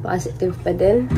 positive pa din.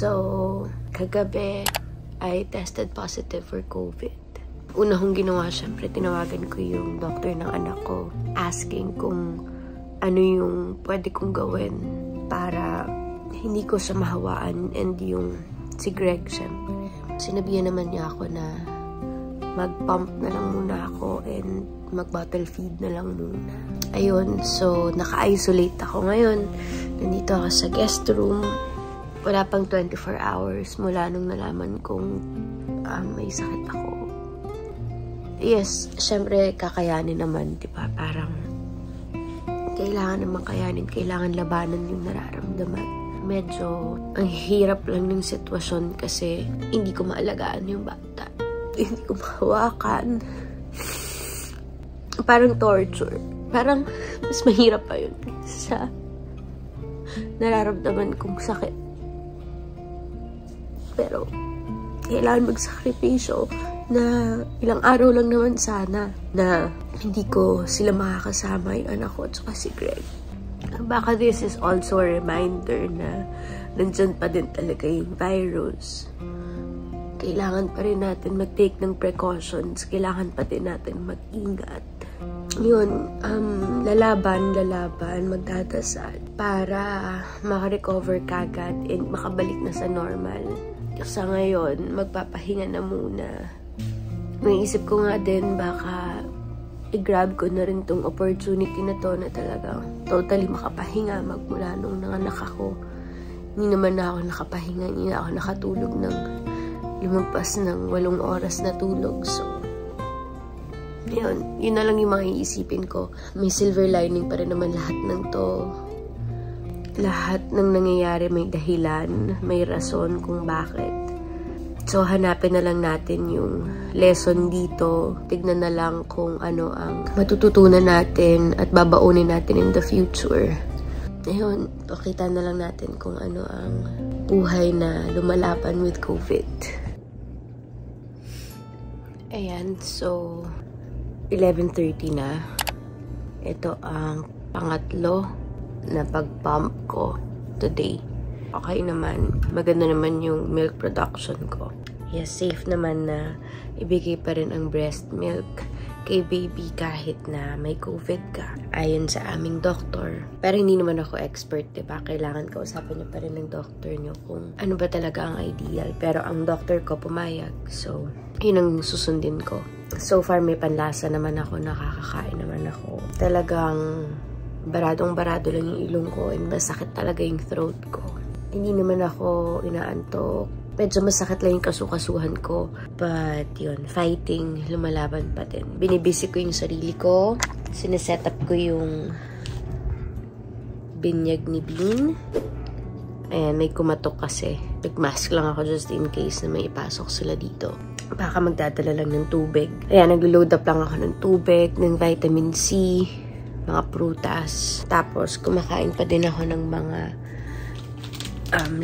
So, kagabi, I tested positive for COVID. Una kong ginawa, syempre, tinawagan ko yung doctor ng anak ko, asking kung ano yung pwede kong gawin para hindi ko siya mahawaan, and yung si Greg, syempre. Sinabihan naman niya ako na mag-pump na lang muna ako and mag-bottle feed na lang muna. Ayun, so naka-isolate ako ngayon. Nandito ako sa guest room. Wala pang 24 hours mula nung nalaman kong may sakit ako. Yes, syempre kakayanin naman, di ba? Parang kailangan naman kayanin, kailangan labanan yung nararamdaman. Medyo ang hirap lang ng sitwasyon kasi hindi ko maalagaan yung bata. Hindi ko mahawakan. Parang torture. Parang mas mahirap pa yun sa nararamdaman kong sakit. Pero, kailangan magsakripisyo na ilang araw lang naman sana na hindi ko sila makakasama, yung anak ko at saka si Greg. Baka this is also a reminder na nandyan pa din talaga yung virus. Kailangan pa rin natin mag-take ng precautions. Kailangan pa din natin mag-ingat. Yun, lalaban, magdadasal para makarecover kagad and makabalik na sa normal. Sa ngayon, magpapahinga na muna. May isip ko nga din, baka i-grab ko na rin tong opportunity na to na talaga totally makapahinga magmula nung nanganak ako. Hindi naman na ako nakapahinga, hindi na ako nakatulog ng lumagpas ng 8 oras na tulog. So, yun na lang yung mga iisipin ko. May silver lining pa rin naman lahat ng to. Lahat ng nangyayari may dahilan, may rason kung bakit. So, hanapin na lang natin yung lesson dito. Tignan na lang kung ano ang matututunan natin at babaunin natin in the future. Ayun, pakita na lang natin kung ano ang buhay na lumalaban with COVID. Ayan, so 11:30 na. Ito ang pangatlo na pag-pump ko today. Okay naman. Maganda naman yung milk production ko. Yes, safe naman na ibigay pa rin ang breast milk kay baby kahit na may COVID ka. Ayon sa aming doktor. Pero hindi naman ako expert, diba? Kailangan kausapin niyo pa rin ng doktor niyo kung ano ba talaga ang ideal. Pero ang doktor ko pumayag. So, yun ang susundin ko. So far, may panlasa naman ako. Nakakakain naman ako. Talagang baradong-barado lang yung ilong ko and masakit talaga yung throat ko. Hindi naman ako inaantok. Medyo masakit lang yung kasukasuhan ko. But yun, fighting, lumalaban pa din. Binibisi ko yung sarili ko. Sineset up ko yung binyag ni Bean. Ayan, may kumatok kasi. Nag-mask lang ako just in case na may ipasok sila dito. Baka magdadala lang ng tubig. Ayan, nag-load up lang ako ng tubig, ng vitamin C, mga prutas. Tapos, kumakain pa din ako ng mga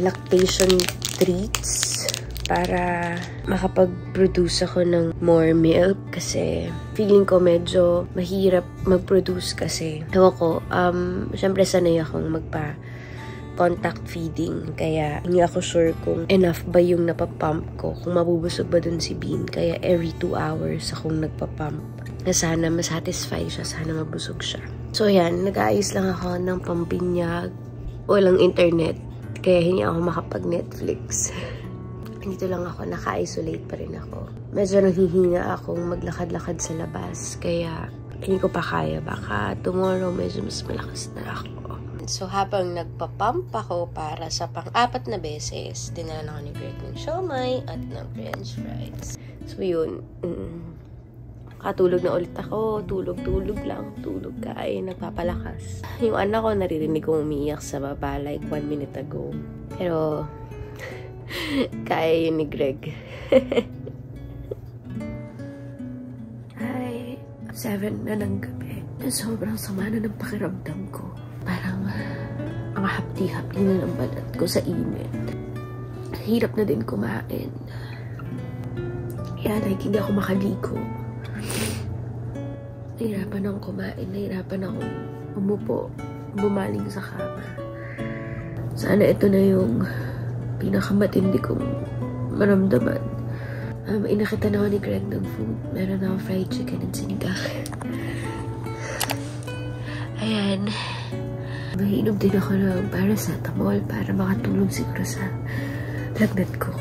lactation treats para makapag-produce ako ng more milk kasi feeling ko medyo mahirap mag-produce kasi. Ewan ko, syempre sanay akong contact feeding. Kaya hindi ako sure kung enough ba yung napapump ko. Kung mabubusog ba dun si Bean. Kaya every 2 hours akong nagpapump. Na sana masatisfy siya. Sana mabusog siya. So yan, nag-aayos lang ako ng pambinyag. Walang internet. Kaya hindi ako makapag-Netflix. Dito lang ako, naka-isolate pa rin ako. Medyo nahihina akong maglakad-lakad sa labas. Kaya hindi ko pa kaya. Baka tomorrow medyo mas malakas na ako. So, habang nagpapump ako para sa pang-4 na beses, dinala ako ni Greg ng siomai at ng french fries. So, yun. Katulog na ulit ako. Tulog lang. Tulog ka ay nagpapalakas. Yung anak ko, naririnig kong umiiyak sa baba like 1 minute ago. Pero, kaya yun ni Greg. Ay, 7 na ng gabi. Sobrang sama na ng pakiramdam ko. Parang ang hapdi-hapdi na ng balat ko sa init. Hirap na din kumain. Kaya like, hindi ako makaligo. Nahirapan akong kumain. Nahirapan akong umupo. Bumaling sa kama. Sana ito na yung pinakamatindi kong maramdaman. Inakita na ako ni Greg ng food. Meron ako fried chicken and sinigang. Ayan. Mahinom din ako ng paracetamol para makatulong siguro sa lagnat ko.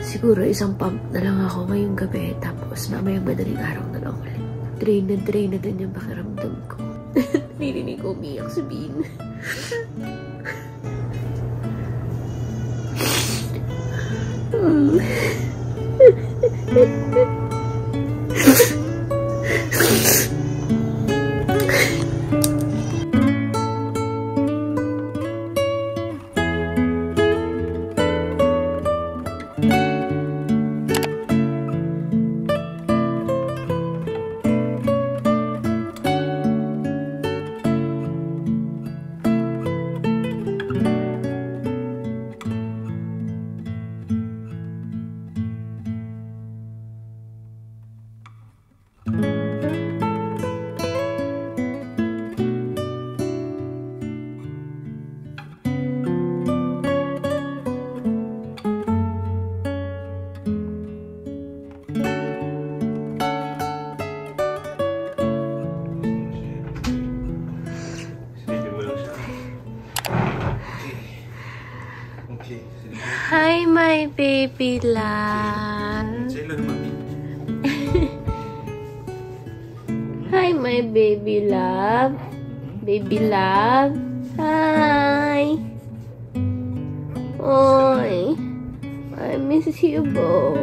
Siguro isang pump na lang ako ngayong gabi. Tapos mamayang madaling araw na lang ulit. Drain na din yung pakiramdam ko. Narinig ko umiyak si Bean. Hi, my baby love. Hi, my baby love. Baby love. Hi. Oy. I miss you, Bo.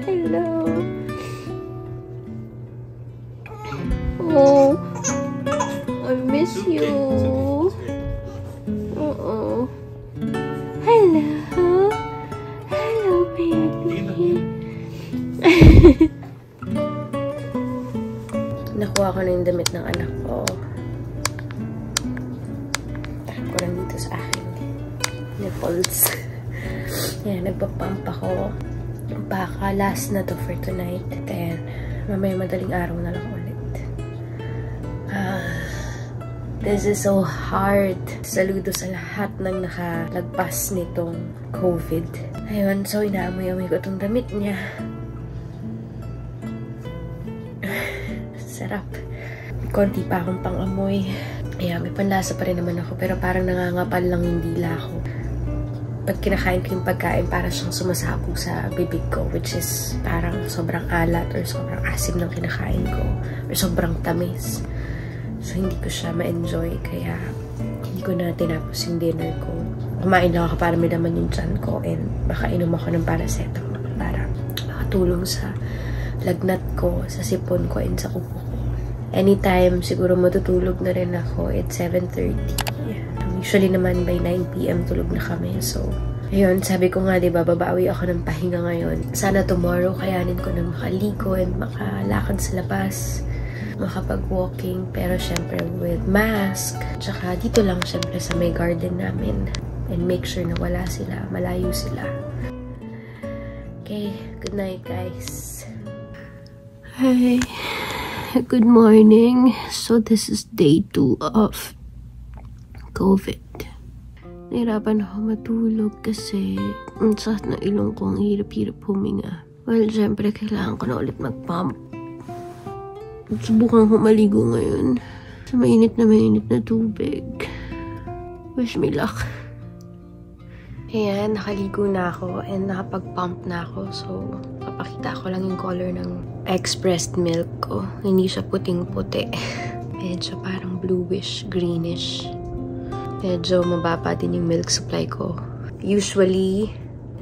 Hello. Oh. I miss you. Hello. Hello, baby. Nakuha ko na yung damit ng anak ko. Takip ko lang dito sa aking nipples. Yan, nagpapump ako. Baka last na to for tonight. Then, mamaya madaling araw na lang ulit. This is so hard. Saludo sa lahat ng nakalagpas nitong COVID. Ayun, so inaamoy-amoy ko itong damit niya. Sarap. Konti pa akong pang-amoy. Ayan, may panlasa pa rin naman ako. Pero parang nangangapal lang yung dila ko. Pag kinakain ko yung pagkain, parang siyang sumasabog sa bibig ko. Which is parang sobrang alat or sobrang asim ng kinakain ko. Or sobrang tamis. So, hindi ko siya ma-enjoy. Kaya, hindi ko na tinapos yung dinner ko. Kumain lang ako para may naman yung tiyan ko. And baka inom ako ng paracetamol para makatulong sa lagnat ko, sa sipon ko, and sa kuko ko. Anytime, siguro matutulog na rin ako. It's 7:30. Usually naman by 9 PM tulog na kami. So, ayun, sabi ko nga, diba, babawi ako ng pahinga ngayon. Sana tomorrow, kayanin ko na makaligo and makalakad sa labas. Makapag-walking, pero syempre with mask. Tsaka dito lang syempre sa may garden namin. And make sure na wala sila, malayo sila. Okay, good night guys. Hi, good morning. So this is day 2 of COVID. Nahirapan ako matulog kasi ang sakit na ilong ko, ang hirap-hirap huminga. Well, syempre kailangan ko na ulit mag-pump. Subukan ko maligo ngayon sa mainit na tubig. Wish me luck. Ayan, nakaligo na ako and nakapag-pump na ako. So, papakita ko lang yung color ng expressed milk ko. Hindi siya puting-puti. Medyo parang bluish, greenish. Medyo mababa din yung milk supply ko. Usually,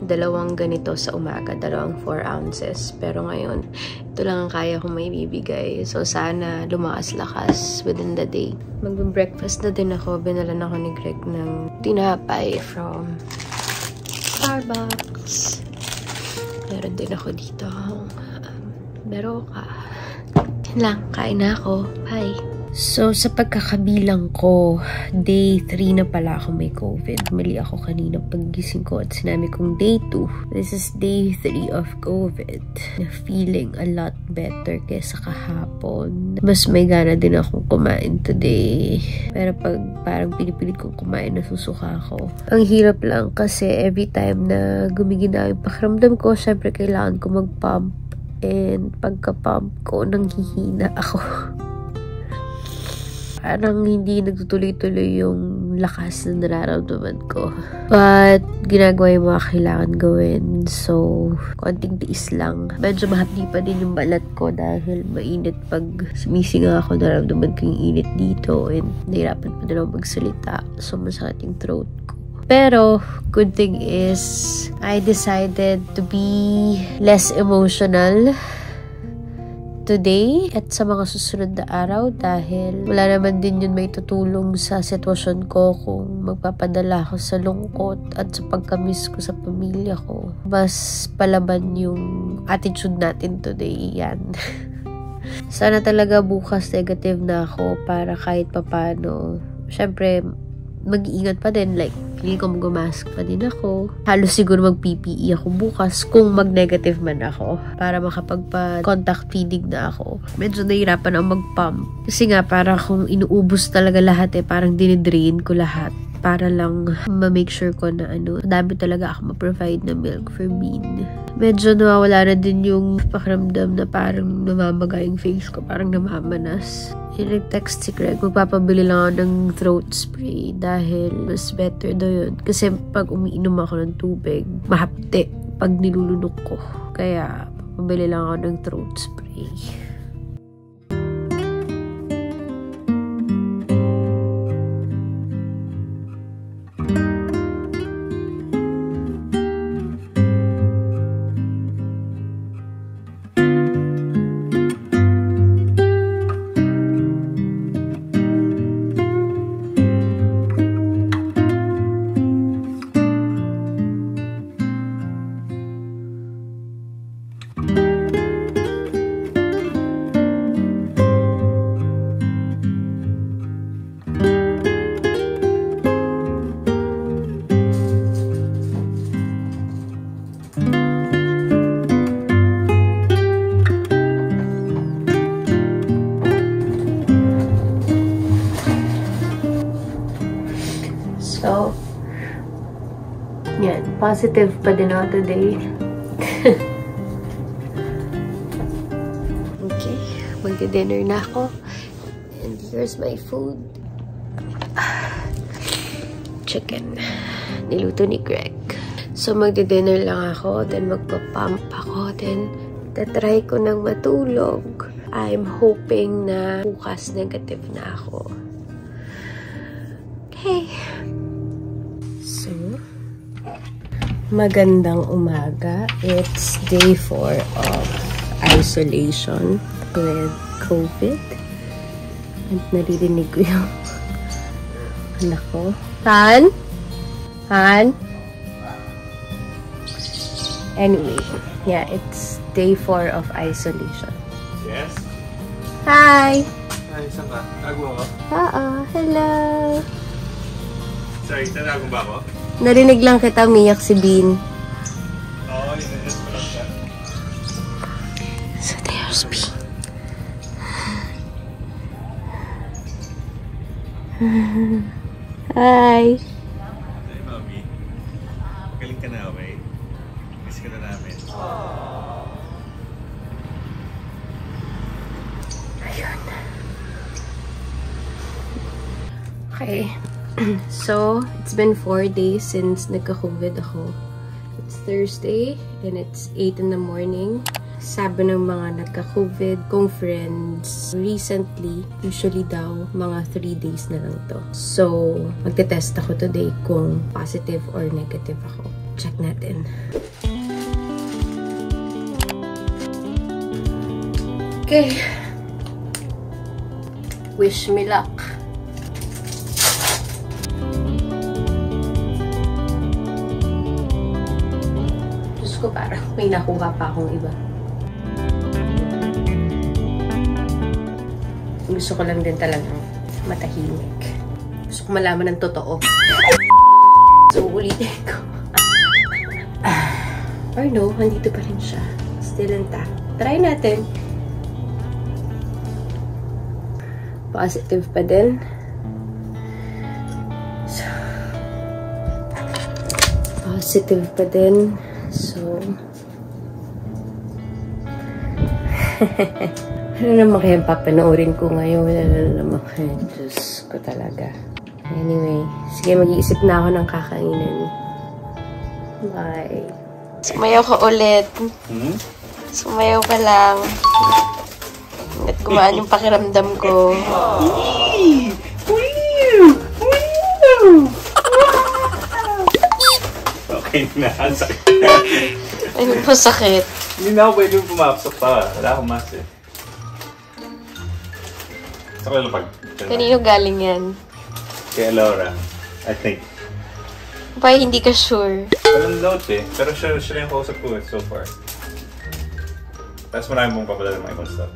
2 ganito sa umaga, 4 ounces. Pero ngayon, ito lang ang kaya kong may bibigay. So, sana lumakas-lakas within the day. Mag-breakfast na din ako. Binalan ako ni Greg ng tinapay from Starbucks. Meron din ako dito beroka. yun lang. Kain na ako. Bye. So, sa pagkakabilang ko, day 3 na pala ako may COVID. Mali ako kanina paggising ko at sinabi kong day 2. This is day 3 of COVID. Na feeling a lot better kesa kahapon. Mas may gana din akong kumain today. Pero pag parang pinipilit kong kumain, nasusuka ako. Ang hirap lang kasi every time na gumigina yung pakiramdam ko, syempre kailangan ko mag-pump. And pagka-pump ko, nanghihina ako. Parang hindi nagtutuloy-tuloy yung lakas na nararamdaman ko. But, ginagawa yung mga kailangan gawin. So, konting tiis lang. Medyo mahapdi pa din yung balat ko dahil mainit pag sumisinga ako. Nararamdaman ko yung init dito and nahirapan pa din ako magsalita. So, masakit yung throat ko. Pero, good thing is, I decided to be less emotional today at sa mga susunod na araw dahil wala naman din yun may tutulong sa sitwasyon ko kung magpapadala ako sa lungkot at sa pagkamiss ko sa pamilya ko. Mas palaban yung attitude natin today, yan. Sana talaga bukas negative na ako para kahit papano, syempre mag-iingat pa din, like feeling ko mag-mask pa din ako. Halos siguro mag-PPE ako bukas kung mag-negative man ako para makapagpa-contact feeding na ako. Medyo nahirapan ako mag-pump kasi nga para kung inuubos talaga lahat parang dinidrain ko lahat para lang ma-make sure ko na dami talaga ako ma-provide na milk for Bean. Medyo nawawala na din yung pakiramdam na parang namamaga yung face ko, parang namamanas. Nag-text si Greg, magpapabili lang ako ng throat spray dahil mas better daw yun. Kasi pag umiinom ako ng tubig, mahapte pag nilulunok ko. Kaya, papabili lang ako ng throat spray. So, yan. Positive pa din ako today. Okay. Magdi-dinner na ako. And here's my food. Chicken. Niluto ni Greg. So, magdi-dinner lang ako. Then, magpa-pump ako. Then, tatry ko nang matulog. I'm hoping na bukas negative na ako. Okay. So, magandang umaga. It's day 4 of isolation with COVID. At naririnig ko yung anak ko. Han? Han? Anyway, yeah, it's day 4 of isolation. Yes? Hi! Ay, saan ka? Tago ako? Oo, hello! Sorry, tatago ba ako? Narinig lang kita umiyak si Bean. Oo, yun. Ko lang siya. So there's Bean. Hi! Hey, Mami. Galing ka na, okay? Miss ka na namin. Ayun. Okay. So, it's been 4 days since nagka-COVID ako. It's Thursday and it's 8 in the morning. Sabi ng mga nagka-COVID kong friends, recently, usually daw, mga 3 days na lang to. So, magte-test ako today kung positive or negative ako. Check natin. Okay. Wish me luck. Ko parang may nakuha pa akong iba. Gusto ko lang din talagang matahimik. Gusto ko malaman ng totoo. So, ulitin ko. Or no, nandito pa rin siya. Still intact. Try natin. Positive pa din. So, positive pa din. So, ano naman kaya papanoorin ko ngayon? Ano naman kaya? Diyos ko talaga. Anyway, sige, mag-iisip na ako ng kakainin. Bye. Sumayaw ka ulit. Sumayaw ka lang. At gumaan yung pakiramdam ko. Okay na. Sakit. Ayun po, sakit. Hindi na ako pwede pumapasok pa. Wala akong mas eh. Sa kalapag. Kanino galing yan? Kay Laura, I think. Bye, hindi ka sure. Walang note eh. Pero siya yung kausap ko so far. Tapos marami mong papadala ng mga ibang stuff.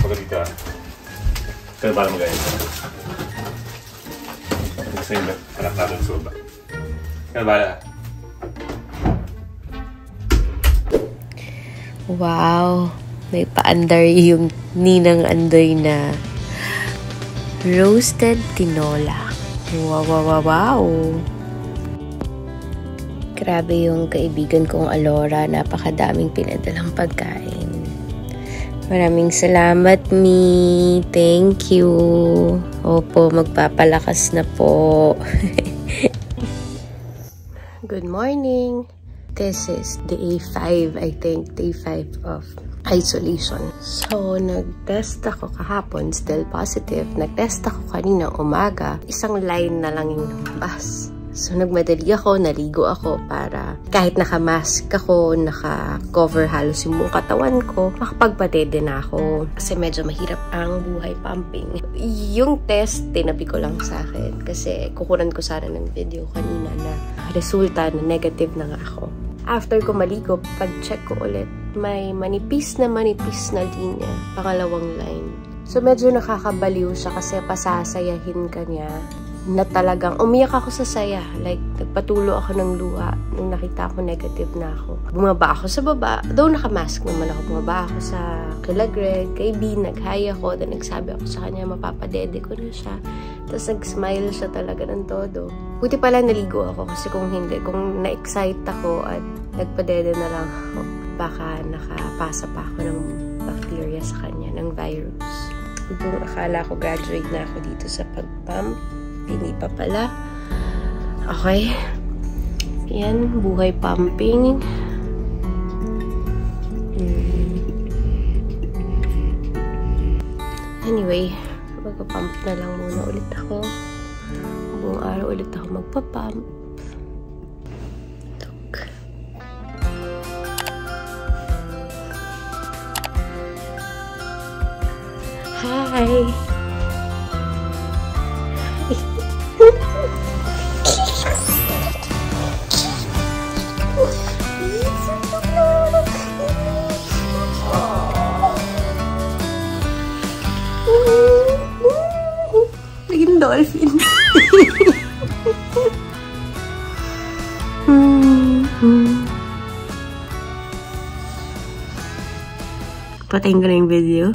Pagod dito ah. Kaya para magayos. Gusto yung anak natin sa baba. Kaya bala. Wow! May paandar yung Ninang Andoy na roasted tinola. Wow, wow, wow, wow! Grabe yung kaibigan kong Alora. Napakadaming pinadalang pagkain. Maraming salamat, Mi. Thank you. Opo, magpapalakas na po. Good morning. This is day 5, I think. Day 5 of isolation. So, nag-test ako kahapon. Still positive. Nag-test ako kanina umaga. Isang line na lang yung lumabas. So, nagmadali ako, naligo ako para kahit naka-mask ako, naka-cover halos yung buong katawan ko, makapagpatede na ako. Kasi medyo mahirap ang buhay pumping. Yung test, tinabi ko lang sa akin kasi kukunan ko sana ng video kanina na resulta na negative na nga ako. After ko maligo, pag-check ko ulit, may manipis na linya, pangalawang line. So, medyo nakakabaliw siya kasi pasasayahin ka niya na talagang umiyak ako sa saya. Like, nagpatulo ako ng luha nung nakita ko negative na ako. Bumaba ako sa baba. Though naka-mask naman ako. Bumaba ako sa kila Greg, kay B, nag-hi ako. Then nagsabi ako sa kanya, mapapadede ko na siya. Tapos nag-smile siya talaga ng todo. Buti pala naligo ako kasi kung hindi, kung na-excite ako at nagpadede na lang ako, baka nakapasa pa ako ng bacteria sa kanya, ng virus. Kung akala ko graduate na ako dito sa pag-pump, hindi pa pala. Okay. Yan, buhay pumping. Anyway, magpa-pump na lang muna ulit ako. Buong araw ulit ako magpa-pump. Hi! Naging dolphin. Patayin ko na yung video.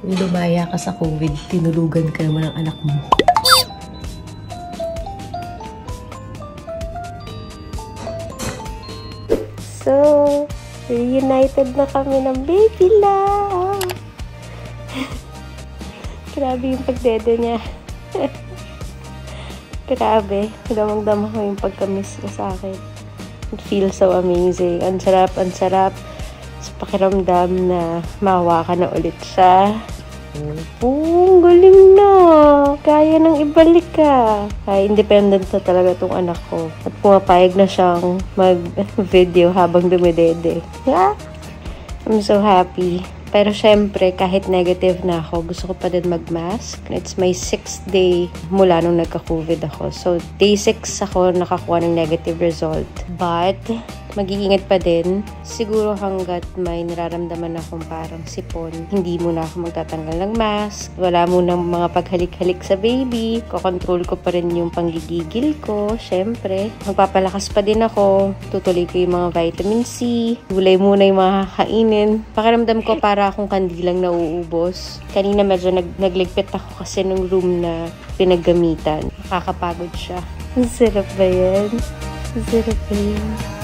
Lumaya ka sa COVID, tinulugan ka naman ng anak mo. So, reunited na kami ng baby love. Grabe yung pagdede niya. Grabe. Damang-dama ko yung pagka-miss niya sa akin. It feels so amazing. Ang sarap, ang sarap. Sa pakiramdam na mahawakan na ulit siya. Oh, galing na. Kaya nang ibalik ka. Ay, independent na talaga tong anak ko. At pumapayag na siyang mag-video habang dumidede. Yeah? I'm so happy. Pero syempre, kahit negative na ako, gusto ko pa din mag-mask. It's my 6th day mula nung nagka-COVID ako. So, day 6 ako nakakuha ng negative result. But, mag-iingat pa din. Siguro hanggat may nararamdaman akong parang sipon, hindi muna ako magtatanggal ng mask. Wala munang mga paghalik-halik sa baby. Kokontrol ko pa rin yung panggigigil ko, syempre. Magpapalakas pa din ako. Tutuloy ko yung mga vitamin C. Gulay muna yung mga kakainin. Pakiramdam ko para akong kandilang nauubos. Kanina medyo nagligpit ako kasi ng room na pinaggamitan. Nakakapagod siya. Ang sarap ba yan? Ang sarap ba yan?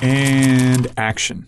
And action.